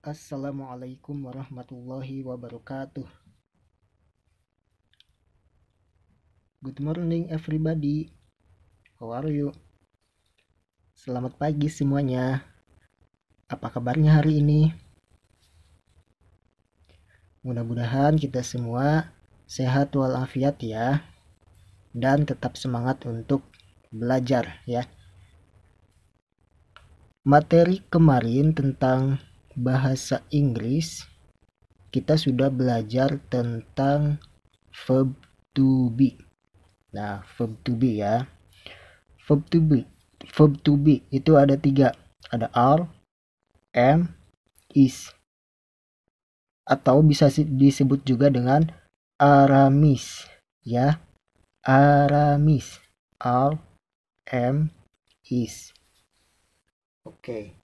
Assalamualaikum warahmatullahi wabarakatuh. Good morning everybody. How are you? Selamat pagi semuanya. Apa kabarnya hari ini? Mudah-mudahan kita semua sehat walafiat ya. Dan tetap semangat untuk belajar ya. Materi kemarin tentang bahasa Inggris, kita sudah belajar tentang verb to be. Nah, verb to be ya. Verb to be itu ada 3. Ada are, am, is. Atau bisa disebut juga dengan Aramis ya. Aramis. Are, am, is. Oke.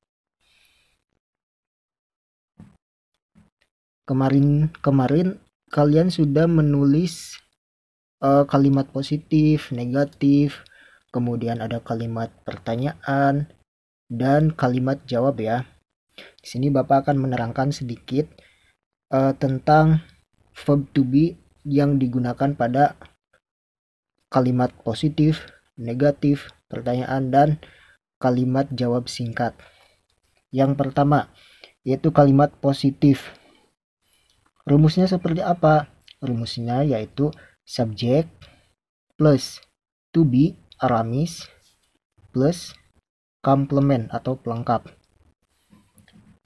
Kemarin kalian sudah menulis kalimat positif, negatif, kemudian ada kalimat pertanyaan dan kalimat jawab ya. Di sini Bapak akan menerangkan sedikit tentang verb to be yang digunakan pada kalimat positif, negatif, pertanyaan, dan kalimat jawab singkat. Yang pertama yaitu kalimat positif. Rumusnya seperti apa? Rumusnya yaitu subjek plus to be Aramis plus komplement atau pelengkap.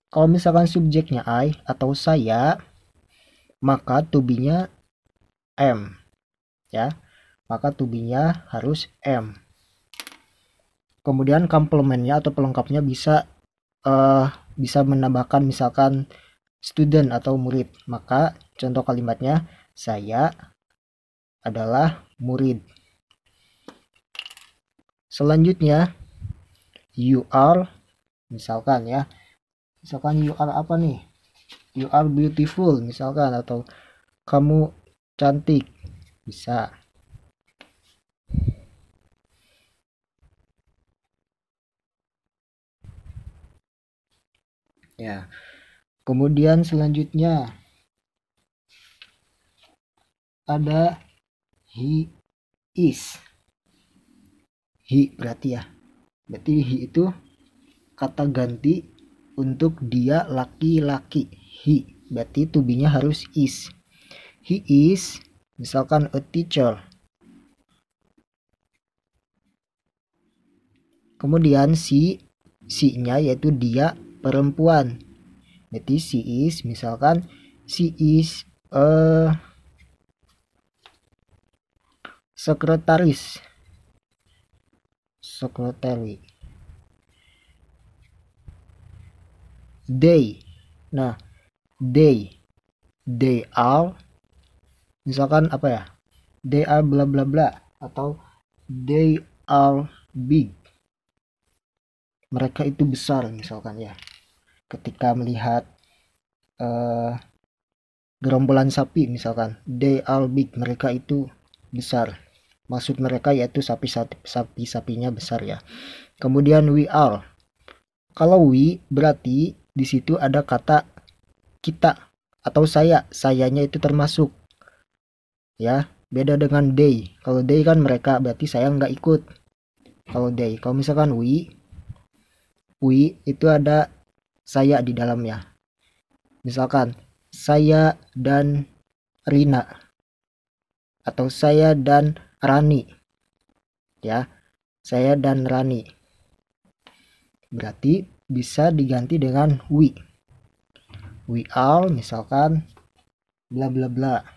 Kalau misalkan subjeknya I atau saya, maka to be-nya am ya. Maka to be-nya harus am. Kemudian komplementnya atau pelengkapnya bisa menambahkan misalkan student atau murid. Maka contoh kalimatnya saya adalah murid. Selanjutnya you are, misalkan ya. Misalkan you are apa nih? You are beautiful misalkan, atau kamu cantik. Bisa. Ya. Kemudian selanjutnya ada he is. He berarti ya. Berarti he itu kata ganti untuk dia laki-laki. He berarti to be-nya harus is. He is misalkan a teacher. Kemudian si-nya yaitu dia perempuan. Berarti she is misalkan she is a sekretaris. Secretary. They. Nah, they are misalkan apa ya? They are bla bla bla atau they are big. Mereka itu besar misalkan ya. Ketika melihat gerombolan sapi misalkan, they are big, mereka itu besar. Maksud mereka yaitu sapi-sapinya besar ya. Kemudian we are. Kalau we berarti di situ ada kata kita atau saya. Sayanya itu termasuk. Ya, beda dengan they. Kalau they kan mereka, berarti saya nggak ikut. Kalau they, kalau misalkan we itu ada saya di dalamnya. Misalkan saya dan Rina atau saya dan Rani. Ya, saya dan Rani. Berarti bisa diganti dengan we. We are misalkan bla bla bla.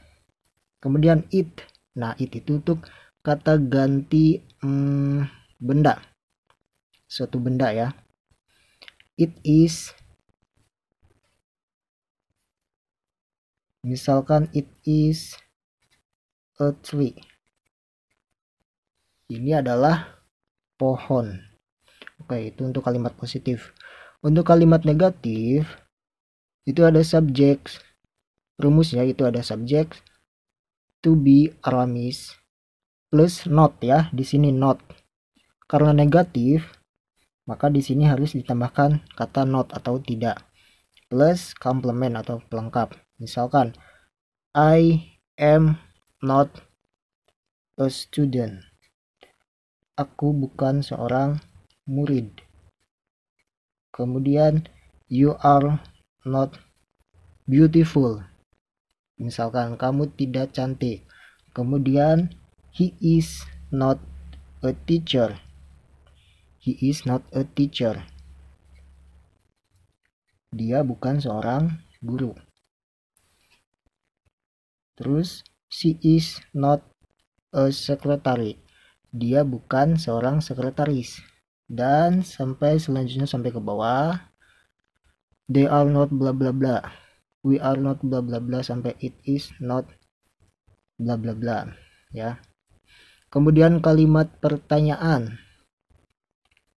Kemudian it. Nah, it itu untuk kata ganti benda. Suatu benda ya. It is misalkan it is a tree. Ini adalah pohon. Oke, itu untuk kalimat positif. Untuk kalimat negatif itu ada subjek. Rumusnya itu ada subjek to be Aramis plus not ya. Di sini not. Karena negatif, maka di sini harus ditambahkan kata not atau tidak. plus complement atau pelengkap. Misalkan I am not a student. Aku bukan seorang murid. Kemudian you are not beautiful. Misalkan kamu tidak cantik. Kemudian he is not a teacher. He is not a teacher. Dia bukan seorang guru. Terus she is not a secretary. Dia bukan seorang sekretaris. Dan sampai selanjutnya sampai ke bawah. They are not bla bla bla. We are not bla bla bla sampai it is not bla bla bla, ya. Kemudian kalimat pertanyaan.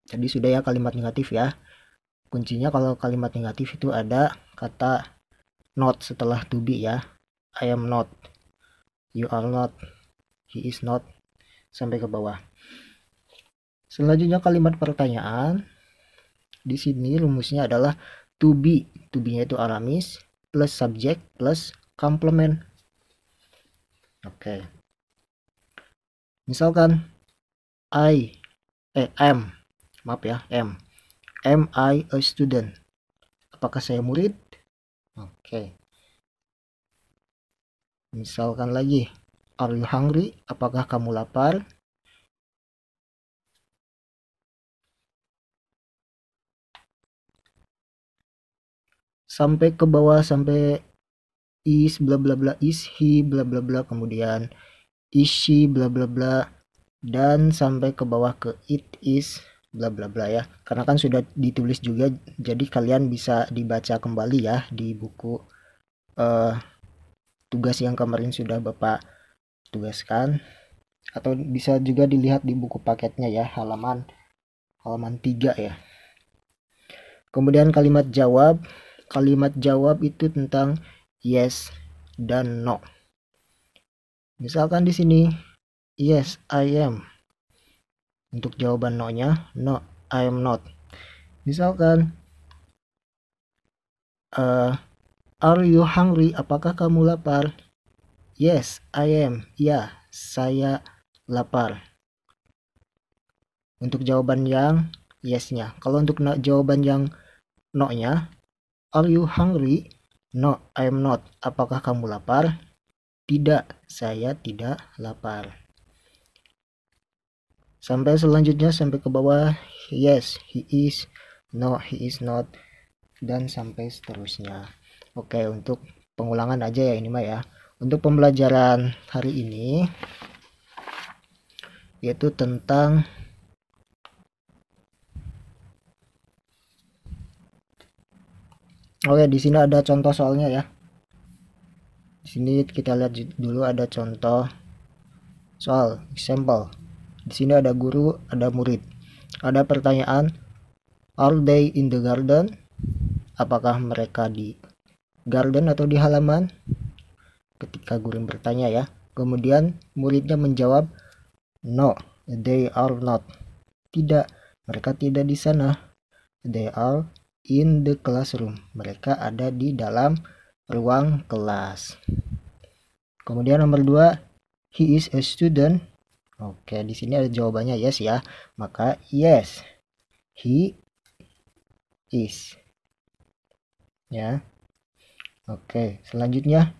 Jadi sudah ya kalimat negatif ya. Kuncinya kalau kalimat negatif itu ada kata not setelah to be ya. I am not, you are not, he is not, sampai ke bawah. Selanjutnya kalimat pertanyaan. Di sini rumusnya adalah to be. To be-nya itu Aramis plus subject plus complement. Oke. Misalkan maaf ya, am I a student? Apakah saya murid? Oke. Misalkan lagi, are you hungry? Apakah kamu lapar? Sampai ke bawah sampai is bla bla bla, is he bla bla bla, kemudian is she bla bla bla, dan sampai ke bawah ke it is bla bla bla ya. Karena kan sudah ditulis juga, jadi kalian bisa dibaca kembali ya di buku tugas yang kemarin sudah Bapak tugaskan, atau bisa juga dilihat di buku paketnya ya, halaman 3 ya. Kemudian kalimat jawab. Kalimat jawab itu tentang yes dan no. Misalkan di sini yes I am. Untuk jawaban no-nya no I am not. Misalkan are you hungry? Apakah kamu lapar? Yes I am. Ya, saya lapar. Untuk jawaban yang yes-nya. Kalau untuk jawaban yang no-nya, are you hungry? No, I am not. Apakah kamu lapar? Tidak, saya tidak lapar. Sampai selanjutnya sampai ke bawah, yes, he is. No, he is not. Dan sampai seterusnya. Oke, untuk pengulangan aja ya ini mah ya. Untuk pembelajaran hari ini, yaitu tentang oke, di sini ada contoh soalnya ya. Di sini kita lihat dulu ada contoh soal, example. Di sini ada guru, ada murid. Ada pertanyaan, are they in the garden? Apakah mereka di garden atau di halaman? Ketika guru bertanya ya. Kemudian muridnya menjawab, no, they are not. Tidak, mereka tidak di sana. They are in the classroom. Mereka ada di dalam ruang kelas. Kemudian nomor 2, he is a student. Oke, di sini ada jawabannya yes ya. Maka yes, he is. Ya. Oke, selanjutnya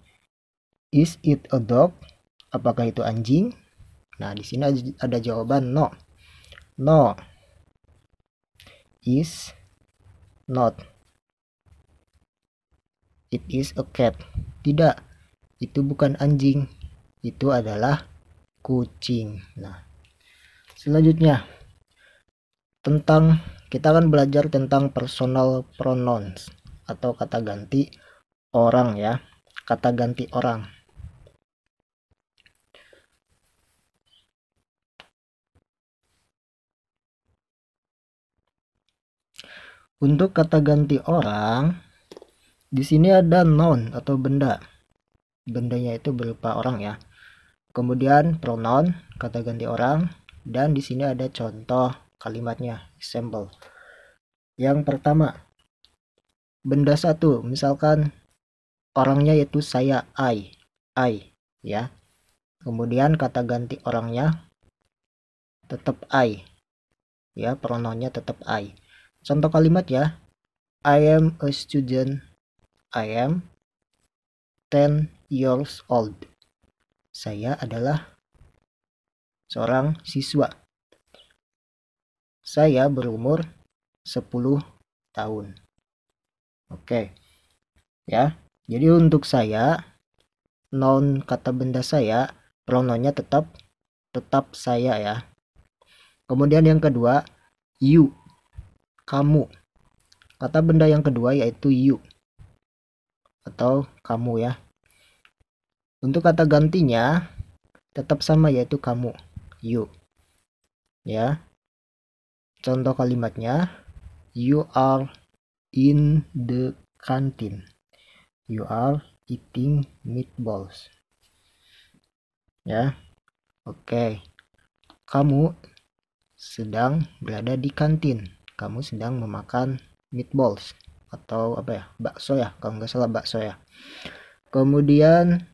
is it a dog? Apakah itu anjing? Nah, di sini ada jawaban no. No. Is not. It is a cat. Tidak, itu bukan anjing. Itu adalah kucing. Nah, selanjutnya kita akan belajar tentang personal pronouns atau kata ganti orang ya. Kata ganti orang. Untuk kata ganti orang, di sini ada noun atau benda. Bendanya itu berupa orang ya. Kemudian pronoun, kata ganti orang, dan di sini ada contoh kalimatnya, example. Yang pertama, benda satu, misalkan orangnya yaitu saya, I ya. Kemudian kata ganti orangnya tetap I ya, pronounnya tetap I. Contoh kalimat ya, I am a student, I am 10 years old. Saya adalah seorang siswa. Saya berumur 10 tahun. Oke. Ya. Jadi untuk saya, noun kata benda saya, pronounnya tetap saya ya. Kemudian yang kedua, you, kamu. Kata benda yang kedua yaitu you atau kamu ya. Untuk kata gantinya tetap sama yaitu kamu, you. Ya. Contoh kalimatnya, you are in the canteen. You are eating meatballs. Ya. Oke. Kamu sedang berada di kantin. Kamu sedang memakan meatballs atau apa ya? Bakso ya, kalau nggak salah bakso ya. Kemudian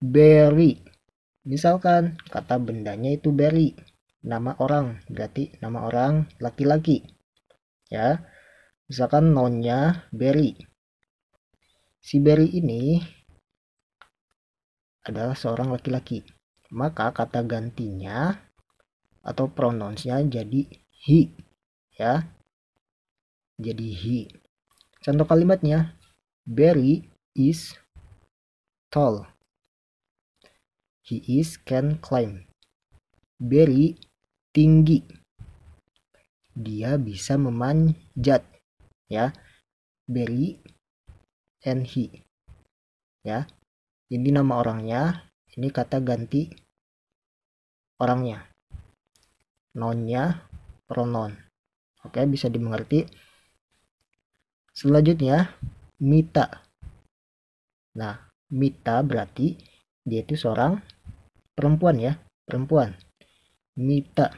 berry. Misalkan kata bendanya itu berry. Nama orang, berarti nama orang laki-laki. Ya. Misalkan nounnya Berry. Si Berry ini adalah seorang laki-laki. Maka kata gantinya atau pronounsnya jadi he. Ya. Jadi he. Contoh kalimatnya, Berry is tall. He is can climb. Berry tinggi. Dia bisa memanjat. Ya. Berry and he. Ya. Ini nama orangnya, ini kata ganti orangnya. Nounnya pronoun. Oke, bisa dimengerti. Selanjutnya, Mita. Nah, Mita berarti dia itu seorang perempuan ya, perempuan. Mita.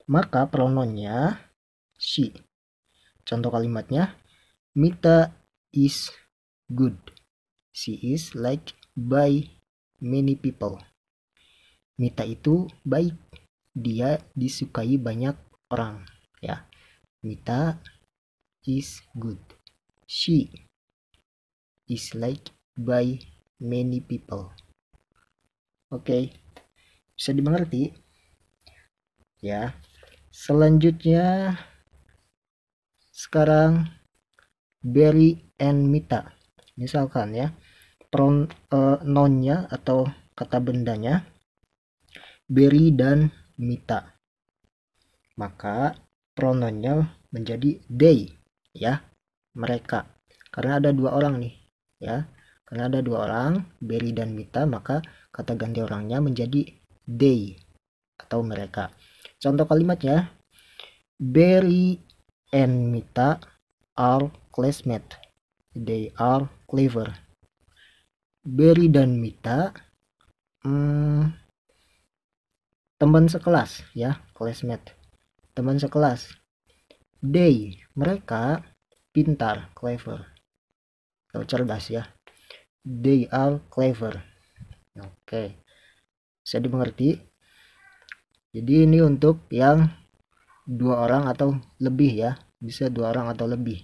Maka pronounnya she. Contoh kalimatnya, Mita is good. She is liked by many people. Mita itu baik. Dia disukai banyak orang. Ya. Mita is good. She is liked by many people. Oke. Bisa dimengerti? Ya. Selanjutnya sekarang Berry and Mita. Misalkan ya, nounnya atau kata bendanya Berry dan Mita. Maka pronounnya menjadi they ya, mereka. Karena ada dua orang nih ya. Karena ada dua orang, Berry dan Mita, maka kata ganti orangnya menjadi they atau mereka. Contoh kalimatnya, Berry and Mita are classmates. They are clever. Berry dan Mita teman sekelas ya, classmate, teman sekelas. They, mereka pintar, clever atau cerdas ya. They are clever. Oke, bisa dimengerti. Jadi ini untuk yang dua orang atau lebih ya, bisa dua orang atau lebih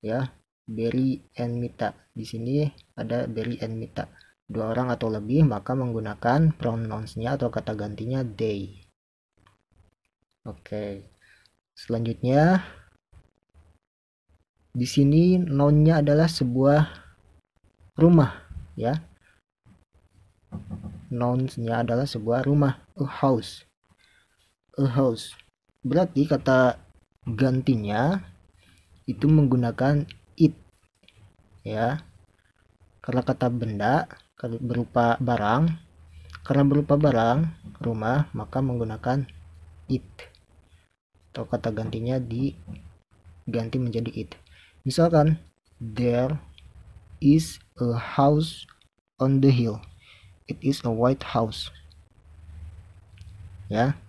ya. Berry and Mita, di sini ada Berry and Mita, dua orang atau lebih, maka menggunakan pronounsnya atau kata gantinya they. Oke, selanjutnya di sini nounnya adalah sebuah rumah ya. Nounsnya adalah sebuah rumah, a house. A house. Berarti kata gantinya itu menggunakan it ya. Karena kata benda berupa barang, karena berupa barang rumah, maka menggunakan it atau kata gantinya diganti menjadi it. Misalkan, there is a house on the hill. It is a white house. Ya.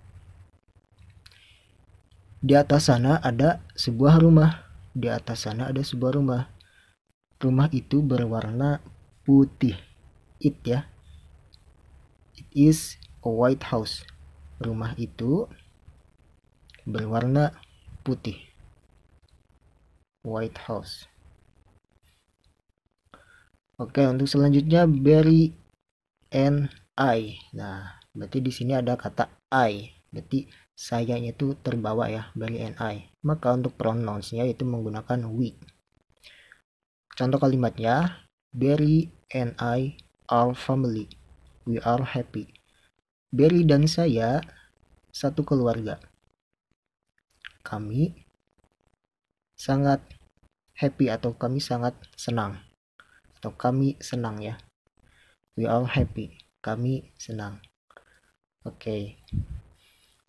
Di atas sana ada sebuah rumah. Di atas sana ada sebuah rumah. Rumah itu berwarna putih. It ya. It is a white house. Rumah itu berwarna putih. White house. Oke, untuk selanjutnya Barry and I. Nah, berarti di sini ada kata I. Berarti sayanya itu terbawa ya, Barry and I. Maka untuk pronounsnya itu menggunakan we. Contoh kalimatnya, Barry and I are family. We are happy. Barry dan saya satu keluarga. Kami sangat happy atau kami sangat senang. Atau kami senang ya. We are happy. Kami senang. Oke.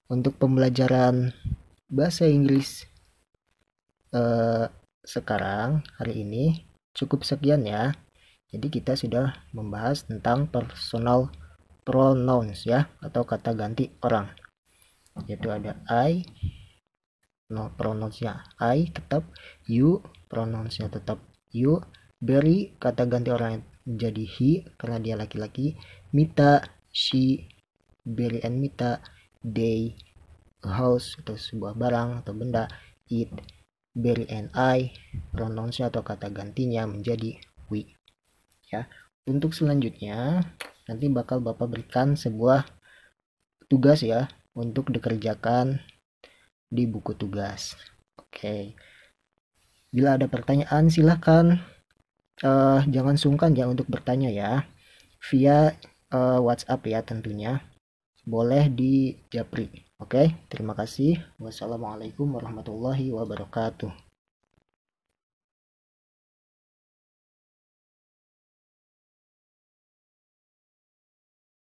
Untuk pembelajaran bahasa Inggris sekarang hari ini cukup sekian ya. Jadi kita sudah membahas tentang personal pronouns ya, atau kata ganti orang. Yaitu ada I, no pronounsnya I tetap, you pronounsnya tetap you, Barry kata ganti orang menjadi he karena dia laki-laki, Mita she, Barry and Mita, they a house atau sebuah barang atau benda, it, Barry and I pronounsnya atau kata gantinya menjadi we ya. Untuk selanjutnya nanti bakal Bapak berikan sebuah tugas ya untuk dikerjakan di buku tugas. Oke. Bila ada pertanyaan silahkan jangan sungkan ya untuk bertanya ya via WhatsApp ya tentunya. Boleh di Japri. Oke, terima kasih. Wassalamualaikum warahmatullahi wabarakatuh.